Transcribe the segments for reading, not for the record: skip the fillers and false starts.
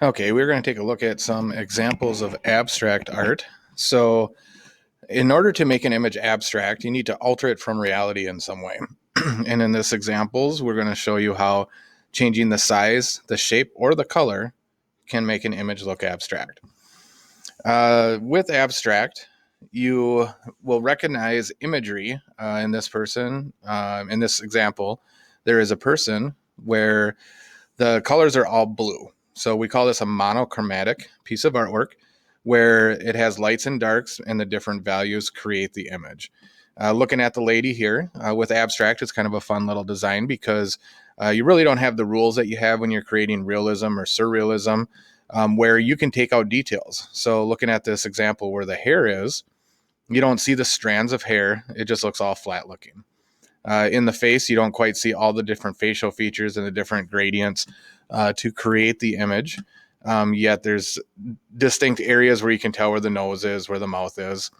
Okay, we're going to take a look at some examples of abstract art. So, in order to make an image abstract, you need to alter it from reality in some way. And in this examples, we're going to show you how changing the size, the shape, or the color can make an image look abstract. With abstract, you will recognize imagery in this person. In this example, there is a person where the colors are all blue. So we call this a monochromatic piece of artwork where it has lights and darks and the different values create the image. Looking at the lady here with abstract, it's kind of a fun little design because you really don't have the rules that you have when you're creating realism or surrealism, where you can take out details. So looking at this example where the hair is, you don't see the strands of hair. It just looks all flat looking. In the face, you don't quite see all the different facial features and the different gradients to create the image. Yet there's distinct areas where you can tell where the nose is, where the mouth is.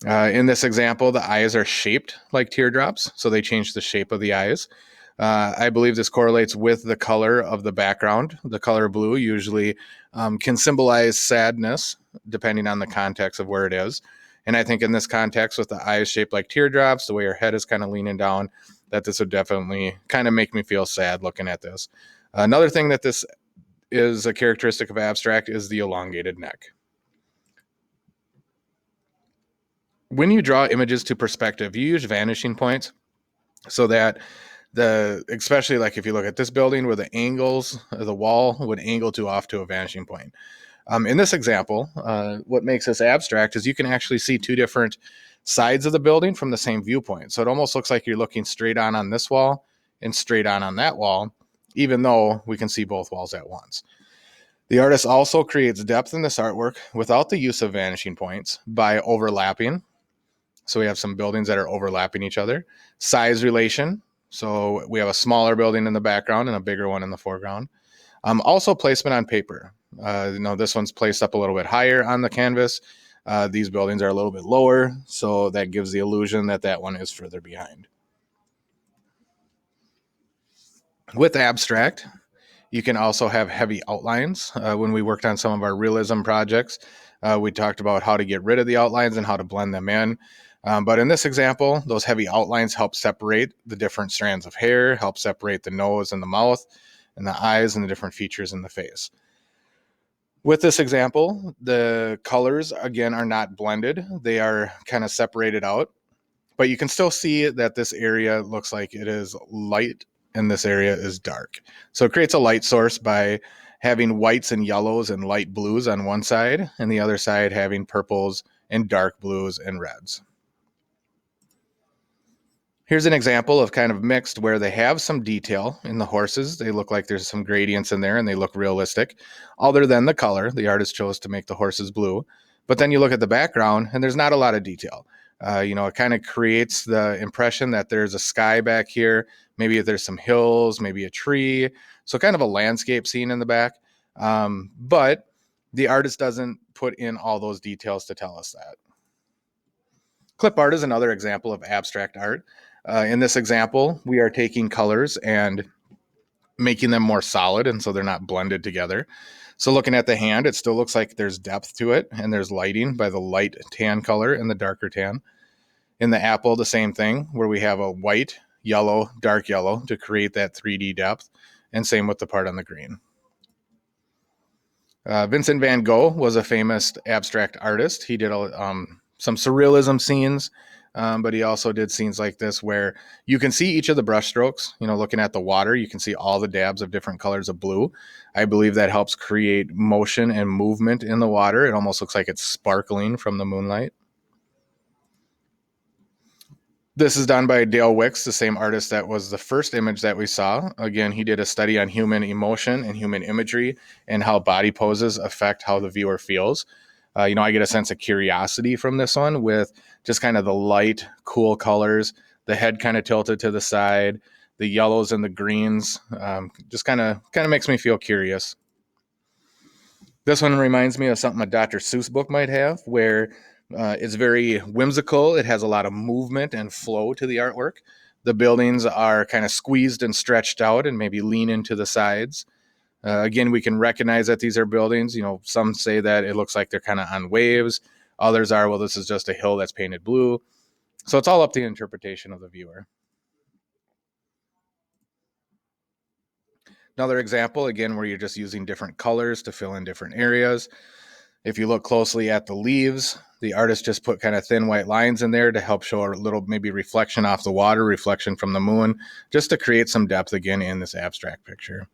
In this example, the eyes are shaped like teardrops, so they change the shape of the eyes. I believe this correlates with the color of the background. The color blue usually can symbolize sadness, depending on the context of where it is. And I think in this context, with the eyes shaped like teardrops, the way her head is kind of leaning down, that this would definitely kind of make me feel sad looking at this. Another thing that this is a characteristic of abstract is the elongated neck. When you draw images to perspective, you use vanishing points so that especially like if you look at this building where the angles of the wall would angle off to a vanishing point. In this example, what makes this abstract is you can actually see two different sides of the building from the same viewpoint. So it almost looks like you're looking straight on this wall and straight on that wall, even though we can see both walls at once. The artist also creates depth in this artwork without the use of vanishing points by overlapping. So we have some buildings that are overlapping each other. Size relation. So we have a smaller building in the background and a bigger one in the foreground. Also placement on paper. This one's placed up a little bit higher on the canvas. These buildings are a little bit lower, so that gives the illusion that that one is further behind. With abstract, you can also have heavy outlines. When we worked on some of our realism projects, we talked about how to get rid of the outlines and how to blend them in. But in this example, those heavy outlines help separate the different strands of hair, help separate the nose and the mouth, and the eyes and the different features in the face. With this example, the colors, again, are not blended. They are kind of separated out, but you can still see that this area looks like it is light and this area is dark. So it creates a light source by having whites and yellows and light blues on one side, and the other side having purples and dark blues and reds. Here's an example of kind of mixed where they have some detail in the horses. They look like there's some gradients in there and they look realistic. Other than the color, the artist chose to make the horses blue. But then you look at the background and there's not a lot of detail. It kind of creates the impression that there's a sky back here. Maybe there's some hills, maybe a tree. So kind of a landscape scene in the back. But the artist doesn't put in all those details to tell us that. Clip art is another example of abstract art. In this example, we are taking colors and making them more solid, and so they're not blended together. So looking at the hand, it still looks like there's depth to it, and there's lighting by the light tan color and the darker tan. In the apple, the same thing, where we have a white, yellow, dark yellow to create that 3D depth, and same with the part on the green. Vincent Van Gogh was a famous abstract artist. He did some surrealism scenes, but he also did scenes like this where you can see each of the brush strokes. Looking at the water, you can see all the dabs of different colors of blue. I believe that helps create motion and movement in the water. It almost looks like it's sparkling from the moonlight. This is done by Dale Wicks, the same artist that was the first image that we saw. Again, he did a study on human emotion and human imagery and how body poses affect how the viewer feels. I get a sense of curiosity from this one with just kind of the light, cool colors, the head kind of tilted to the side, the yellows and the greens. Just kind of makes me feel curious. This one reminds me of something a Dr. Seuss book might have, where it's very whimsical. It has a lot of movement and flow to the artwork. The buildings are kind of squeezed and stretched out and maybe lean into the sides. Again, we can recognize that these are buildings. Some say that it looks like they're kind of on waves. Others are, well, this is just a hill that's painted blue. So it's all up to the interpretation of the viewer. Another example, again, where you're just using different colors to fill in different areas. If you look closely at the leaves, the artist just put kind of thin white lines in there to help show a little maybe reflection off the water, reflection from the moon, just to create some depth again in this abstract picture.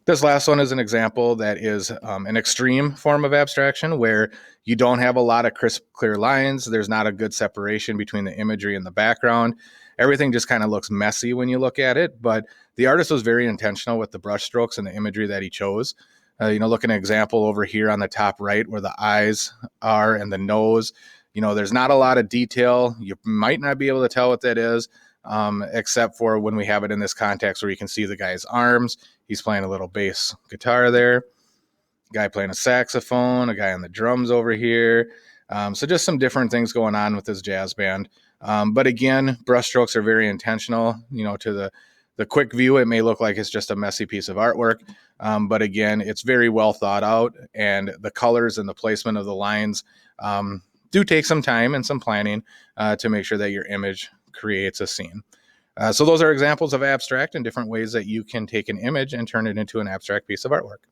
This last one is an example that is an extreme form of abstraction where you don't have a lot of crisp, clear lines. There's not a good separation between the imagery and the background. Everything just kind of looks messy when you look at it, but the artist was very intentional with the brush strokes and the imagery that he chose. Look at an example over here on the top right where the eyes are and the nose. There's not a lot of detail. You might not be able to tell what that is, except for when we have it in this context where you can see the guy's arms. He's playing a little bass guitar there. Guy playing a saxophone, a guy on the drums over here. So just some different things going on with this jazz band. But again, brushstrokes are very intentional. To the quick view, it may look like it's just a messy piece of artwork. But again, it's very well thought out, and the colors and the placement of the lines do take some time and some planning to make sure that your image creates a scene. So those are examples of abstract and different ways that you can take an image and turn it into an abstract piece of artwork.